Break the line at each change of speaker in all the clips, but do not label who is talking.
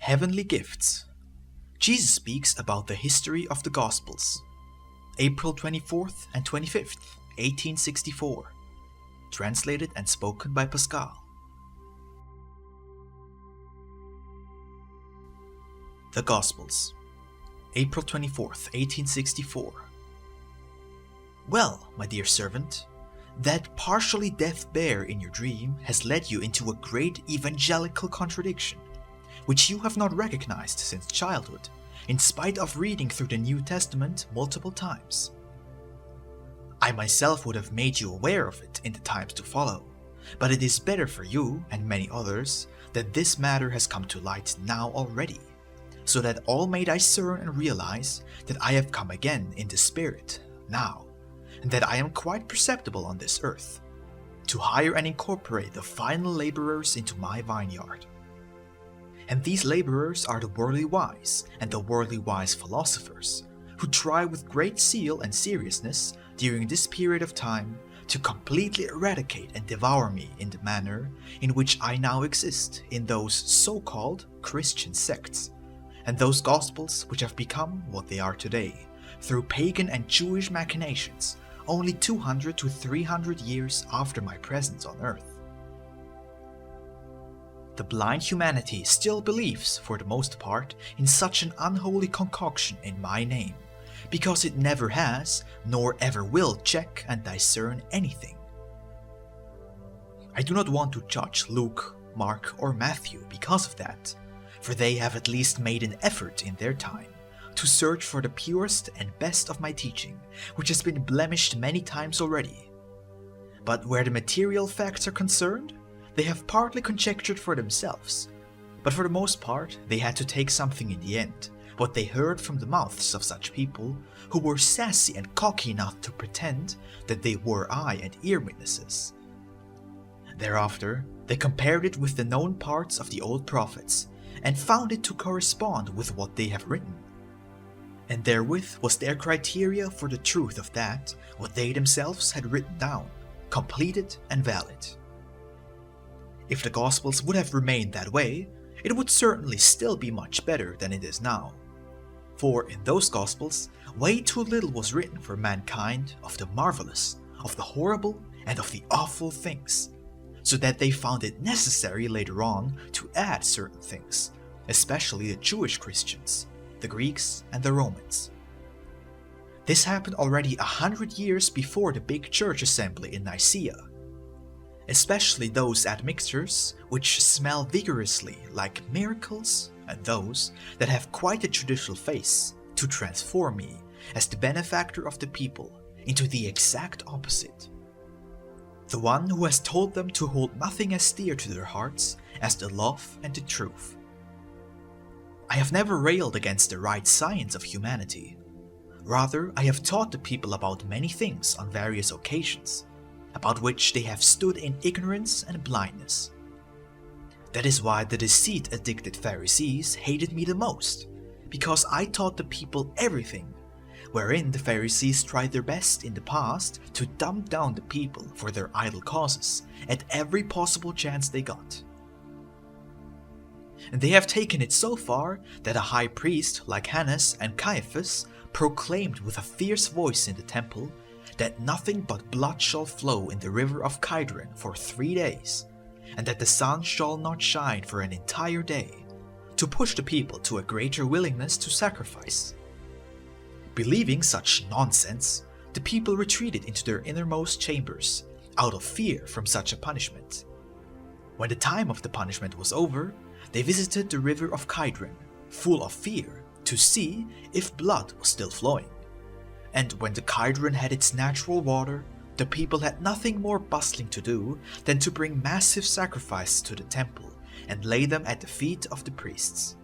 Heavenly Gifts. Jesus speaks about the history of the Gospels. April 24th and 25th, 1864. Translated and spoken by Pascal. The Gospels. April 24th, 1864. Well, my dear servant, that partially deaf bear in your dream has led you into a great evangelical contradiction, which you have not recognized since childhood, in spite of reading through the New Testament multiple times. I myself would have made you aware of it in the times to follow, but it is better for you and many others that this matter has come to light now already, so that all may discern and realize that I have come again in the Spirit now, and that I am quite perceptible on this earth, to hire and incorporate the final laborers into my vineyard. And these laborers are the worldly wise and the worldly wise philosophers, who try with great zeal and seriousness during this period of time to completely eradicate and devour me in the manner in which I now exist in those so-called Christian sects, and those gospels which have become what they are today, through pagan and Jewish machinations, only 200 to 300 years after my presence on earth. The blind humanity still believes, for the most part, in such an unholy concoction in my name, because it never has, nor ever will check and discern anything. I do not want to judge Luke, Mark, or Matthew because of that, for they have at least made an effort in their time to search for the purest and best of my teaching, which has been blemished many times already. But where the material facts are concerned, they have partly conjectured for themselves, but for the most part they had to take something in the end, what they heard from the mouths of such people who were sassy and cocky enough to pretend that they were eye and ear witnesses. Thereafter, they compared it with the known parts of the old prophets, and found it to correspond with what they have written. And therewith was their criteria for the truth of that, what they themselves had written down, completed and valid. If the Gospels would have remained that way, it would certainly still be much better than it is now. For in those Gospels, way too little was written for mankind of the marvelous, of the horrible, and of the awful things, so that they found it necessary later on to add certain things, especially the Jewish Christians, the Greeks, and the Romans. This happened already 100 years before the big church assembly in Nicaea, especially those admixtures which smell vigorously like miracles, and those that have quite a judicial face, to transform me, as the benefactor of the people, into the exact opposite. The one who has told them to hold nothing as dear to their hearts as the love and the truth. I have never railed against the right science of humanity. Rather, I have taught the people about many things on various occasions, about which they have stood in ignorance and blindness. That is why the deceit-addicted Pharisees hated me the most, because I taught the people everything, wherein the Pharisees tried their best in the past to dumb down the people for their idle causes at every possible chance they got. And they have taken it so far that a high priest like Annas and Caiaphas proclaimed with a fierce voice in the temple that nothing but blood shall flow in the river of Kidron for 3 days, and that the sun shall not shine for an entire day, to push the people to a greater willingness to sacrifice. Believing such nonsense, the people retreated into their innermost chambers, out of fear from such a punishment. When the time of the punishment was over, they visited the river of Kidron, full of fear, to see if blood was still flowing. And when the Kidron had its natural water, the people had nothing more bustling to do than to bring massive sacrifices to the temple and lay them at the feet of the priests.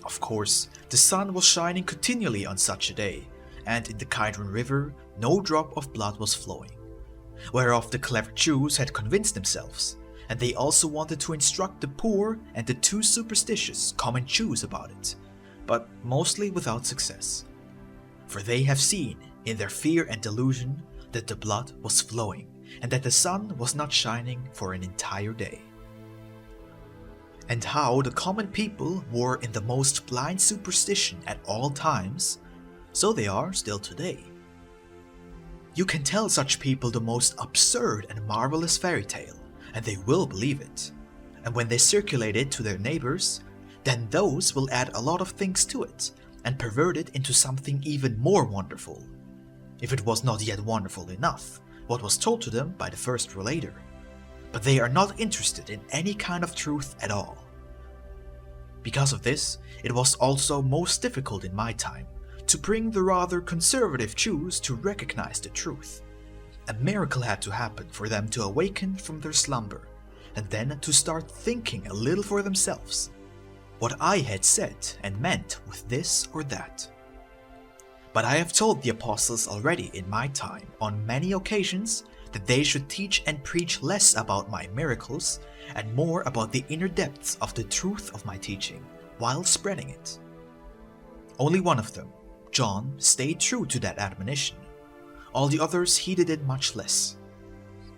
Of course, the sun was shining continually on such a day, and in the Kidron River no drop of blood was flowing, whereof the clever Jews had convinced themselves, and they also wanted to instruct the poor and the too superstitious common Jews about it, but mostly without success. For they have seen, in their fear and delusion, that the blood was flowing, and that the sun was not shining for an entire day. and how the common people were in the most blind superstition at all times, so they are still today. You can tell such people the most absurd and marvelous fairy tale, and they will believe it. And when they circulate it to their neighbors, then those will add a lot of things to it and pervert it into something even more wonderful. If it was not yet wonderful enough, what was told to them by the first relater. But they are not interested in any kind of truth at all. Because of this, it was also most difficult in my time to bring the rather conservative Jews to recognize the truth. A miracle had to happen for them to awaken from their slumber, and then to start thinking a little for themselves what I had said and meant with this or that. But I have told the apostles already in my time on many occasions that they should teach and preach less about my miracles and more about the inner depths of the truth of my teaching while spreading it. Only one of them, John, stayed true to that admonition. All the others heeded it much less.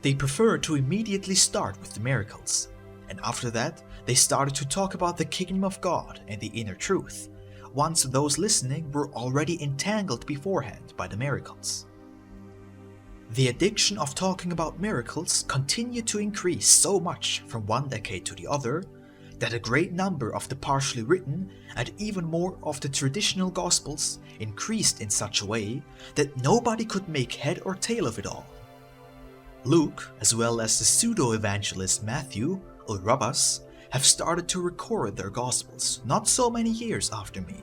They preferred to immediately start with the miracles, and after that they started to talk about the kingdom of God and the inner truth, once those listening were already entangled beforehand by the miracles. The addiction of talking about miracles continued to increase so much from one decade to the other that a great number of the partially written and even more of the traditional gospels increased in such a way that nobody could make head or tail of it all. Luke, as well as the pseudo-evangelist Matthew, or Rabbas, have started to record their gospels not so many years after me,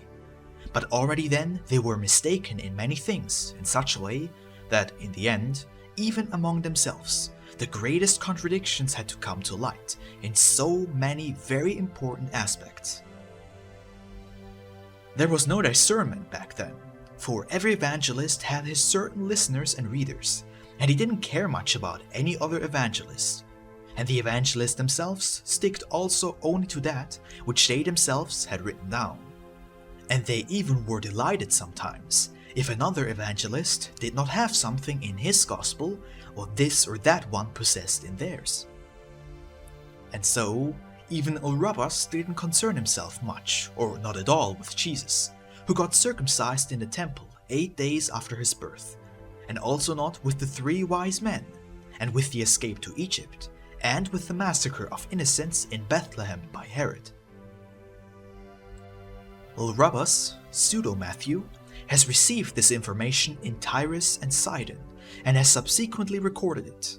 but already then they were mistaken in many things in such a way that, in the end, even among themselves, the greatest contradictions had to come to light in so many very important aspects. There was no discernment back then, for every evangelist had his certain listeners and readers, and he didn't care much about any other evangelist. And the evangelists themselves sticked also only to that which they themselves had written down. And they even were delighted sometimes if another evangelist did not have something in his gospel or this or that one possessed in theirs. And so, even Rabbas didn't concern himself much or not at all with Jesus, who got circumcised in the temple 8 days after his birth, and also not with the 3 wise men, and with the escape to Egypt, and with the massacre of innocents in Bethlehem by Herod. Rabbas, pseudo-Matthew, has received this information in Tyrus and Sidon, and has subsequently recorded it.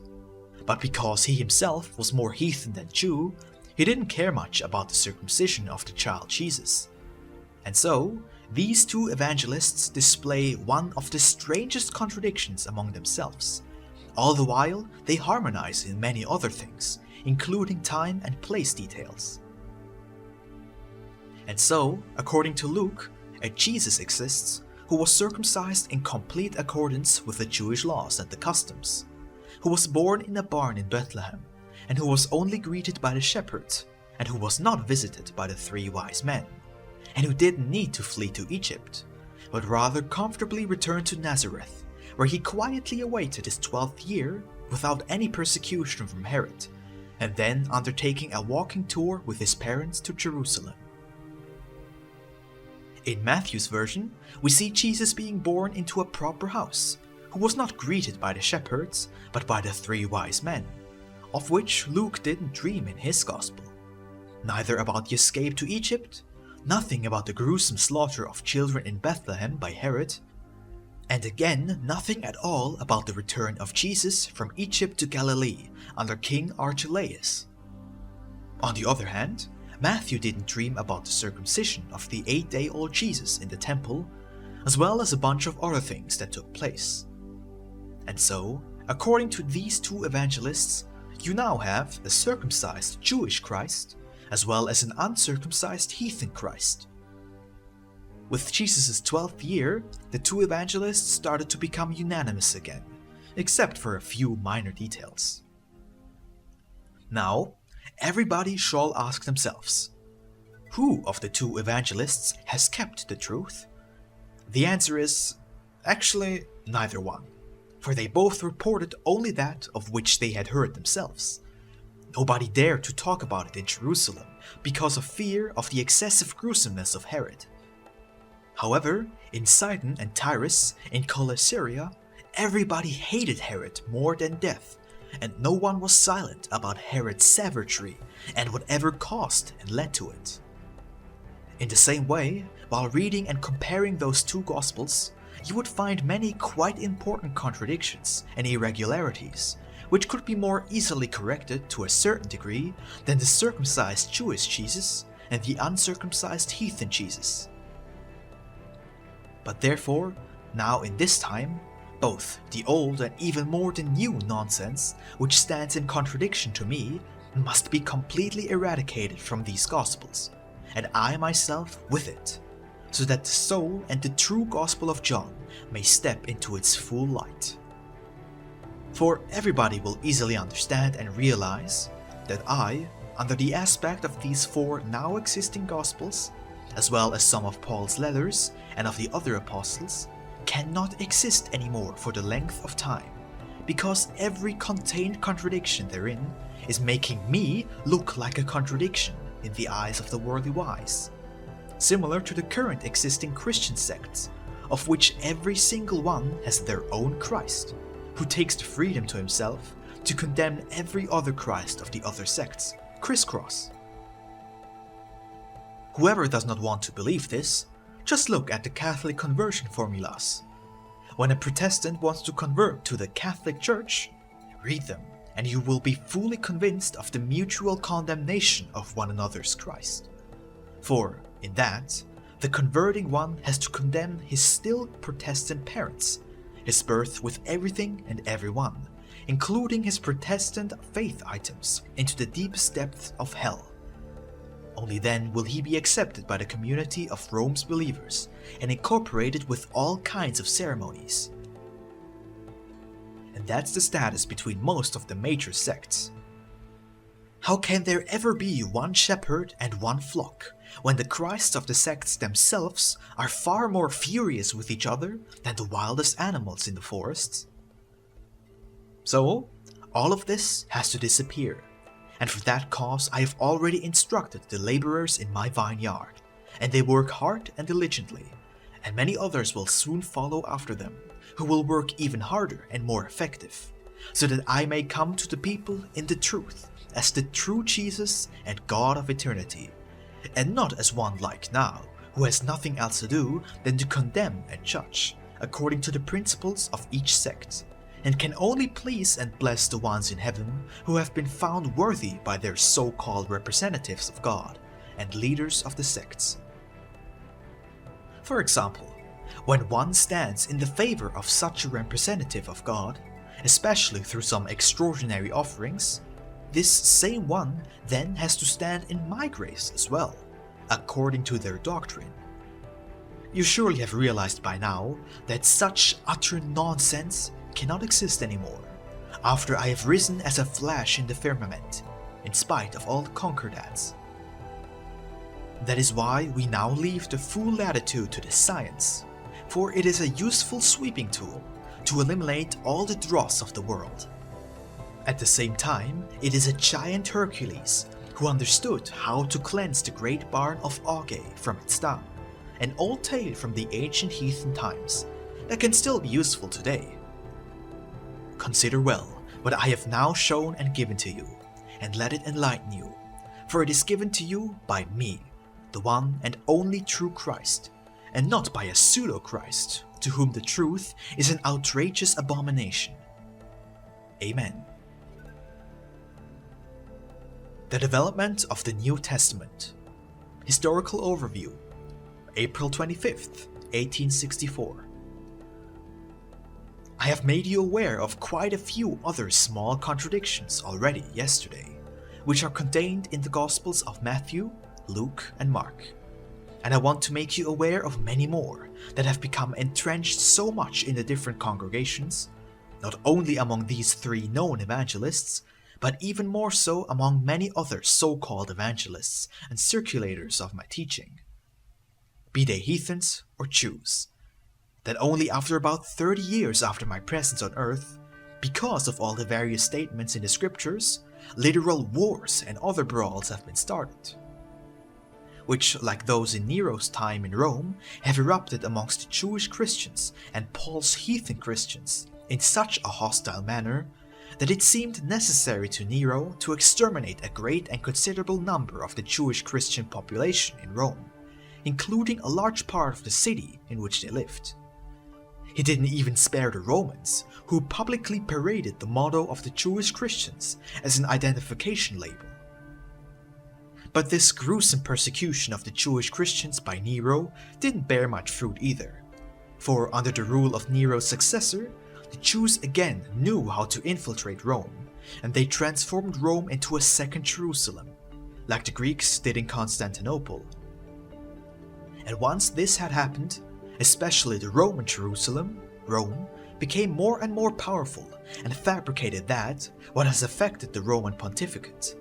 But because he himself was more heathen than Jew, he didn't care much about the circumcision of the child Jesus. And so, these 2 evangelists display one of the strangest contradictions among themselves. All the while, they harmonize in many other things, including time and place details. And so, according to Luke, a Jesus exists who was circumcised in complete accordance with the Jewish laws and the customs, who was born in a barn in Bethlehem, and who was only greeted by the shepherds, and who was not visited by the 3 wise men, and who didn't need to flee to Egypt, but rather comfortably returned to Nazareth, where he quietly awaited his 12th year without any persecution from Herod, and then undertaking a walking tour with his parents to Jerusalem. In Matthew's version, we see Jesus being born into a proper house, who was not greeted by the shepherds, but by the 3 wise men, of which Luke didn't dream in his gospel. Neither about the escape to Egypt, nothing about the gruesome slaughter of children in Bethlehem by Herod, and again nothing at all about the return of Jesus from Egypt to Galilee under King Archelaus. On the other hand, Matthew didn't dream about the circumcision of the 8-day-old Jesus in the temple, as well as a bunch of other things that took place. And so, according to these 2 evangelists, you now have a circumcised Jewish Christ, as well as an uncircumcised heathen Christ. With Jesus' 12th year, the 2 evangelists started to become unanimous again, except for a few minor details. Now, everybody shall ask themselves, who of the 2 evangelists has kept the truth? The answer is, actually, neither one, for they both reported only that of which they had heard themselves. Nobody dared to talk about it in Jerusalem because of fear of the excessive gruesomeness of Herod. However, in Sidon and Tyrus, in Coelesyria, everybody hated Herod more than death, and no one was silent about Herod's savagery and whatever caused and led to it. In the same way, while reading and comparing those two Gospels, you would find many quite important contradictions and irregularities, which could be more easily corrected to a certain degree than the circumcised Jewish Jesus and the uncircumcised heathen Jesus. But therefore, now in this time, both the old and even more the new nonsense, which stands in contradiction to me, must be completely eradicated from these Gospels, and I myself with it, so that the soul and the true Gospel of John may step into its full light. For everybody will easily understand and realize that I, under the aspect of these four now existing Gospels, as well as some of Paul's letters and of the other apostles, cannot exist anymore for the length of time, because every contained contradiction therein is making me look like a contradiction in the eyes of the worldly wise, similar to the current existing Christian sects, of which every single one has their own Christ, who takes the freedom to himself to condemn every other Christ of the other sects, crisscross. Whoever does not want to believe this, just look at the Catholic conversion formulas. When a Protestant wants to convert to the Catholic Church, read them, and you will be fully convinced of the mutual condemnation of one another's Christ. For, in that, the converting one has to condemn his still Protestant parents, his birth with everything and everyone, including his Protestant faith items, into the deepest depths of hell. Only then will he be accepted by the community of Rome's believers and incorporated with all kinds of ceremonies. And that's the status between most of the major sects. How can there ever be one shepherd and one flock, when the Christs of the sects themselves are far more furious with each other than the wildest animals in the forests? So, all of this has to disappear, and for that cause I have already instructed the laborers in my vineyard, and they work hard and diligently, and many others will soon follow after them, who will work even harder and more effective, so that I may come to the people in the truth, as the true Jesus and God of eternity, and not as one like now, who has nothing else to do than to condemn and judge, according to the principles of each sect, and can only please and bless the ones in heaven who have been found worthy by their so-called representatives of God and leaders of the sects. For example, when one stands in the favor of such a representative of God, especially through some extraordinary offerings, this same one then has to stand in my grace as well, according to their doctrine. You surely have realized by now that such utter nonsense cannot exist anymore, after I have risen as a flash in the firmament, in spite of all the concordats. That is why we now leave the full latitude to the science, for it is a useful sweeping tool to eliminate all the dross of the world. At the same time, it is a giant Hercules who understood how to cleanse the great barn of Auge from its dung, an old tale from the ancient heathen times that can still be useful today. Consider well what I have now shown and given to you, and let it enlighten you, for it is given to you by me, the one and only true Christ, and not by a pseudo-Christ, to whom the truth is an outrageous abomination. Amen. The development of the New Testament. Historical overview. April 25th, 1864. I have made you aware of quite a few other small contradictions already yesterday, which are contained in the Gospels of Matthew, Luke, and Mark. And I want to make you aware of many more that have become entrenched so much in the different congregations, not only among these three known evangelists, but even more so among many other so-called evangelists and circulators of my teaching, be they heathens or Jews, that only after about 30 years after my presence on earth, because of all the various statements in the scriptures, literal wars and other brawls have been started, which, like those in Nero's time in Rome, have erupted amongst the Jewish Christians and Paul's heathen Christians in such a hostile manner that it seemed necessary to Nero to exterminate a great and considerable number of the Jewish Christian population in Rome, including a large part of the city in which they lived. He didn't even spare the Romans, who publicly paraded the motto of the Jewish Christians as an identification label. But this gruesome persecution of the Jewish Christians by Nero didn't bear much fruit either, for under the rule of Nero's successor, the Jews again knew how to infiltrate Rome, and they transformed Rome into a second Jerusalem, like the Greeks did in Constantinople. And once this had happened, especially the Roman Jerusalem, Rome, became more and more powerful and fabricated what has affected the Roman pontificate.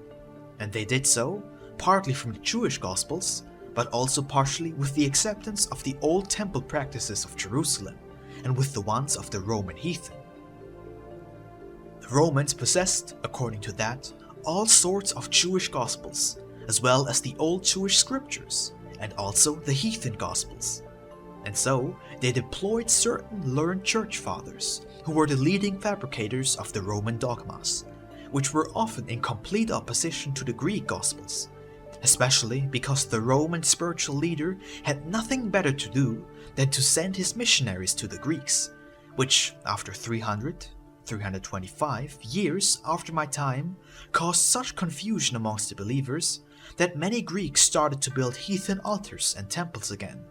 And they did so partly from the Jewish Gospels, but also partially with the acceptance of the old temple practices of Jerusalem and with the ones of the Roman heathen. The Romans possessed, according to that, all sorts of Jewish Gospels, as well as the old Jewish scriptures, and also the heathen Gospels. And so, they deployed certain learned church fathers, who were the leading fabricators of the Roman dogmas, which were often in complete opposition to the Greek Gospels, especially because the Roman spiritual leader had nothing better to do than to send his missionaries to the Greeks, which, after 325 years after my time, caused such confusion amongst the believers that many Greeks started to build heathen altars and temples again,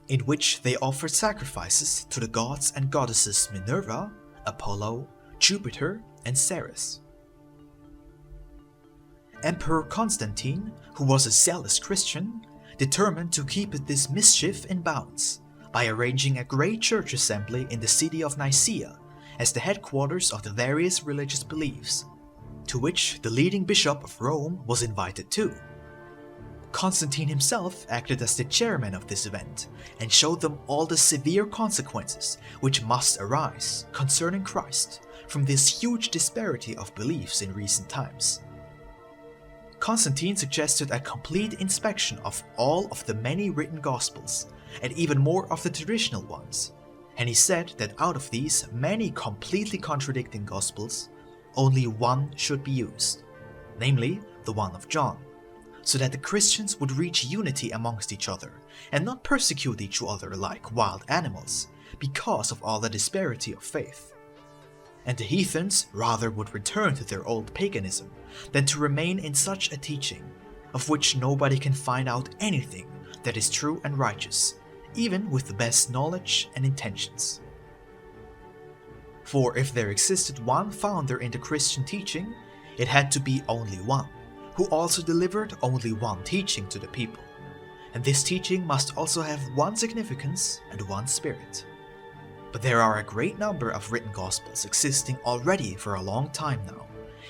in which they offered sacrifices to the gods and goddesses Minerva, Apollo, Jupiter, and Ceres. Emperor Constantine, who was a zealous Christian, determined to keep this mischief in bounds by arranging a great church assembly in the city of Nicaea as the headquarters of the various religious beliefs, to which the leading bishop of Rome was invited too. Constantine himself acted as the chairman of this event and showed them all the severe consequences which must arise concerning Christ from this huge disparity of beliefs in recent times. Constantine suggested a complete inspection of all of the many written Gospels and even more of the traditional ones, and he said that out of these many completely contradicting Gospels, only one should be used, namely the one of John, so that the Christians would reach unity amongst each other and not persecute each other like wild animals because of all the disparity of faith. And the heathens rather would return to their old paganism than to remain in such a teaching, of which nobody can find out anything that is true and righteous, even with the best knowledge and intentions. For if there existed one founder in the Christian teaching, it had to be only one, who also delivered only one teaching to the people, and this teaching must also have one significance and one spirit. But there are a great number of written Gospels existing already for a long time now,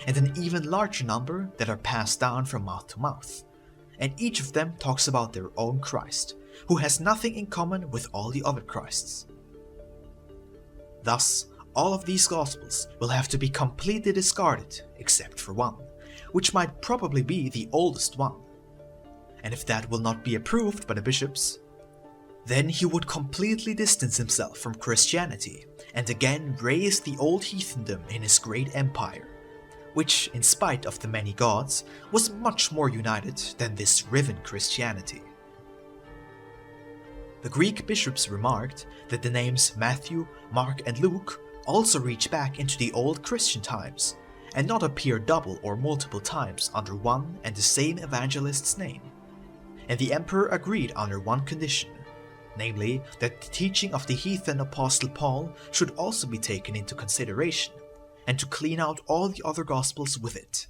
and an even larger number that are passed down from mouth to mouth, and each of them talks about their own Christ, who has nothing in common with all the other Christs. Thus, all of these Gospels will have to be completely discarded except for one, which might probably be the oldest one. And if that will not be approved by the bishops, then he would completely distance himself from Christianity and again raise the old heathendom in his great empire, which, in spite of the many gods, was much more united than this riven Christianity. The Greek bishops remarked that the names Matthew, Mark, and Luke also reach back into the old Christian times and not appear double or multiple times under one and the same evangelist's name. And the emperor agreed under one condition, namely that the teaching of the heathen apostle Paul should also be taken into consideration, and to clean out all the other Gospels with it.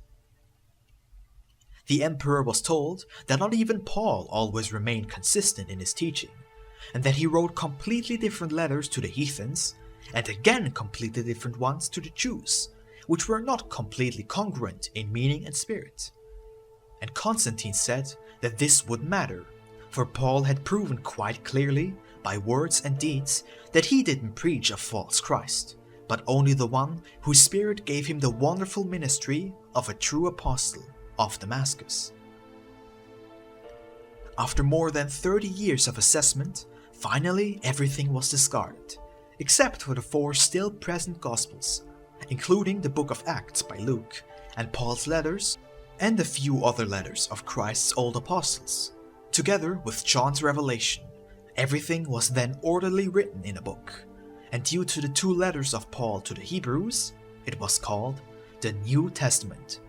The emperor was told that not even Paul always remained consistent in his teaching, and that he wrote completely different letters to the heathens, and again completely different ones to the Jews, which were not completely congruent in meaning and spirit. And Constantine said that this would matter, for Paul had proven quite clearly, by words and deeds, that he didn't preach a false Christ, but only the one whose Spirit gave him the wonderful ministry of a true apostle of Damascus. After more than 30 years of assessment, finally everything was discarded, except for the 4 still present Gospels, including the book of Acts by Luke and Paul's letters, and a few other letters of Christ's old apostles. Together with John's revelation, everything was then orderly written in a book, and due to the 2 letters of Paul to the Hebrews, it was called the New Testament,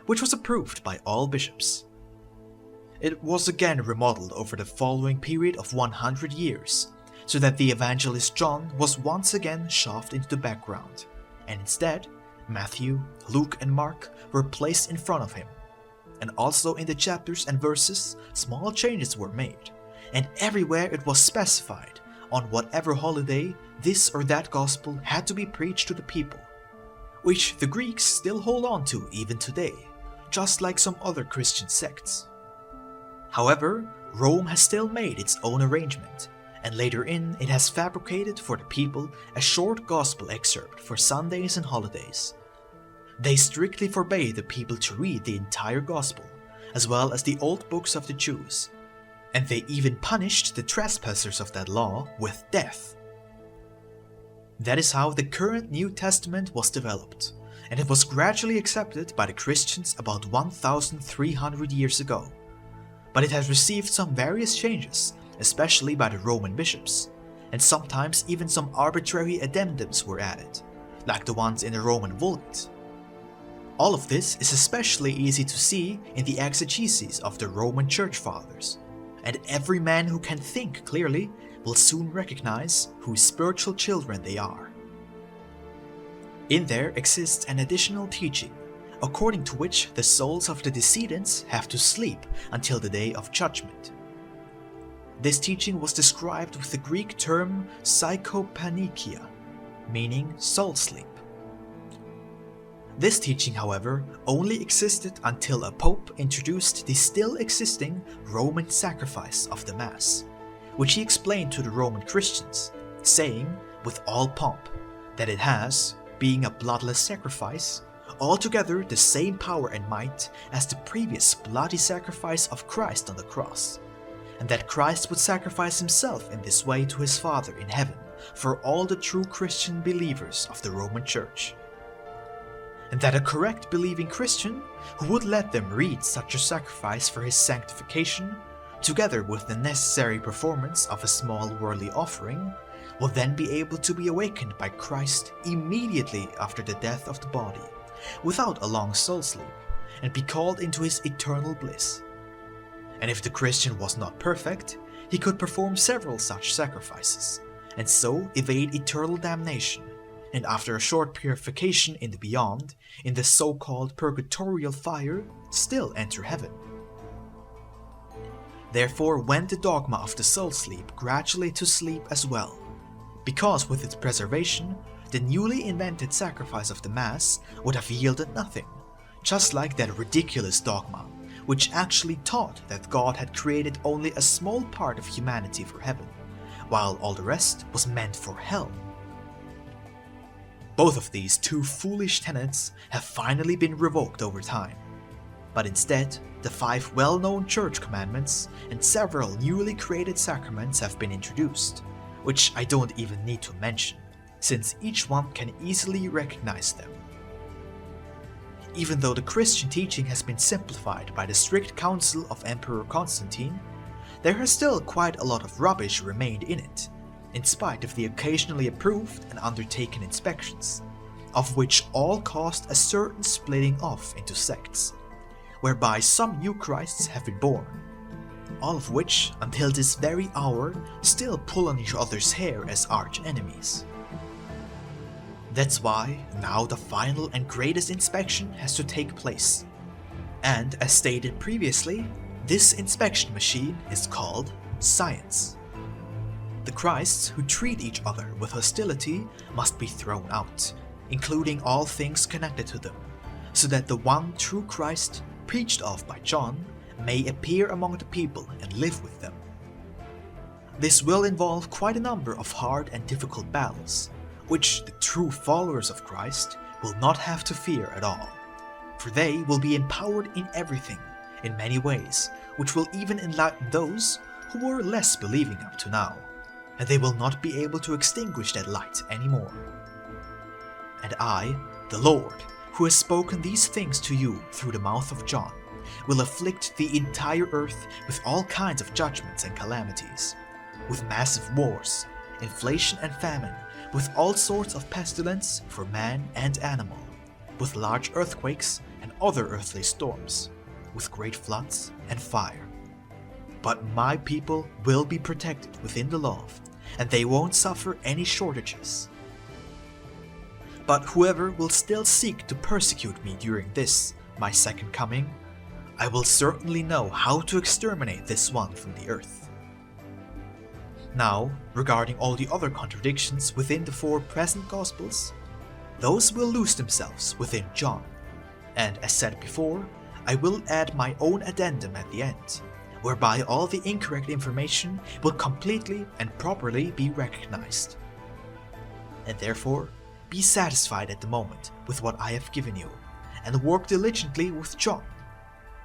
which was approved by all bishops. It was again remodeled over the following period of 100 years, so that the evangelist John was once again shoved into the background, and instead, Matthew, Luke and Mark were placed in front of him. And also in the chapters and verses, small changes were made, and everywhere it was specified on whatever holiday this or that gospel had to be preached to the people, which the Greeks still hold on to even today, just like some other Christian sects. However, Rome has still made its own arrangement, and later it has fabricated for the people a short gospel excerpt for Sundays and holidays. They strictly forbade the people to read the entire gospel, as well as the old books of the Jews, and they even punished the trespassers of that law with death. That is how the current New Testament was developed, and it was gradually accepted by the Christians about 1,300 years ago. But it has received some various changes, especially by the Roman bishops, and sometimes even some arbitrary addendums were added, like the ones in the Roman Vulgate. All of this is especially easy to see in the exegeses of the Roman Church Fathers, and every man who can think clearly will soon recognize whose spiritual children they are. In there exists an additional teaching, according to which the souls of the decedents have to sleep until the day of judgment. This teaching was described with the Greek term psychopanikia, meaning soul sleep. This teaching, however, only existed until a pope introduced the still existing Roman sacrifice of the Mass, which he explained to the Roman Christians, saying, with all pomp, that it has, being a bloodless sacrifice, altogether the same power and might as the previous bloody sacrifice of Christ on the cross, and that Christ would sacrifice himself in this way to his Father in heaven for all the true Christian believers of the Roman Church. And that a correct believing Christian who would let them read such a sacrifice for his sanctification, together with the necessary performance of a small worldly offering, will then be able to be awakened by Christ immediately after the death of the body, without a long soul sleep, and be called into his eternal bliss. And if the Christian was not perfect, he could perform several such sacrifices, and so evade eternal damnation, and after a short purification in the beyond, in the so-called purgatorial fire, still enter heaven. Therefore went the dogma of the soul sleep gradually to sleep as well, because with its preservation, the newly invented sacrifice of the Mass would have yielded nothing, just like that ridiculous dogma, which actually taught that God had created only a small part of humanity for heaven, while all the rest was meant for hell. Both of these 2 foolish tenets have finally been revoked over time, but instead, the 5 well-known church commandments and several newly created sacraments have been introduced, which I don't even need to mention, since each one can easily recognize them. Even though the Christian teaching has been simplified by the strict counsel of Emperor Constantine, there has still quite a lot of rubbish remained in it, in spite of the occasionally approved and undertaken inspections, of which all caused a certain splitting off into sects, whereby some new Christs have been born, all of which, until this very hour, still pull on each other's hair as arch enemies. That's why now the final and greatest inspection has to take place, and as stated previously, this inspection machine is called science. The Christs who treat each other with hostility must be thrown out, including all things connected to them, so that the one true Christ, preached of by John, may appear among the people and live with them. This will involve quite a number of hard and difficult battles, which the true followers of Christ will not have to fear at all. For they will be empowered in everything, in many ways, which will even enlighten those who were less believing up to now, and they will not be able to extinguish that light anymore. And I, the Lord, who has spoken these things to you through the mouth of John, will afflict the entire earth with all kinds of judgments and calamities, with massive wars, inflation and famine, with all sorts of pestilence for man and animal, with large earthquakes and other earthly storms, with great floods and fire. But my people will be protected within the law, and they won't suffer any shortages. But whoever will still seek to persecute me during this, my second coming, I will certainly know how to exterminate this one from the earth. Now, regarding all the other contradictions within the 4 present Gospels, those will lose themselves within John, and as said before, I will add my own addendum at the end, whereby all the incorrect information will completely and properly be recognized. And therefore, be satisfied at the moment with what I have given you, and work diligently with John,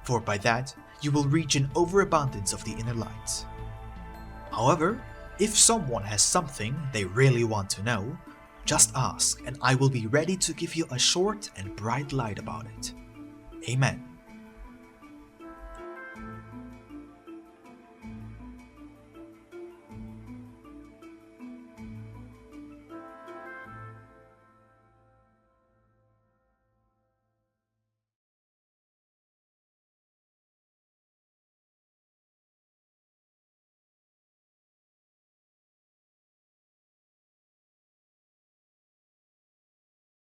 for by that you will reach an overabundance of the inner light. However, if someone has something they really want to know, just ask and I will be ready to give you a short and bright light about it. Amen.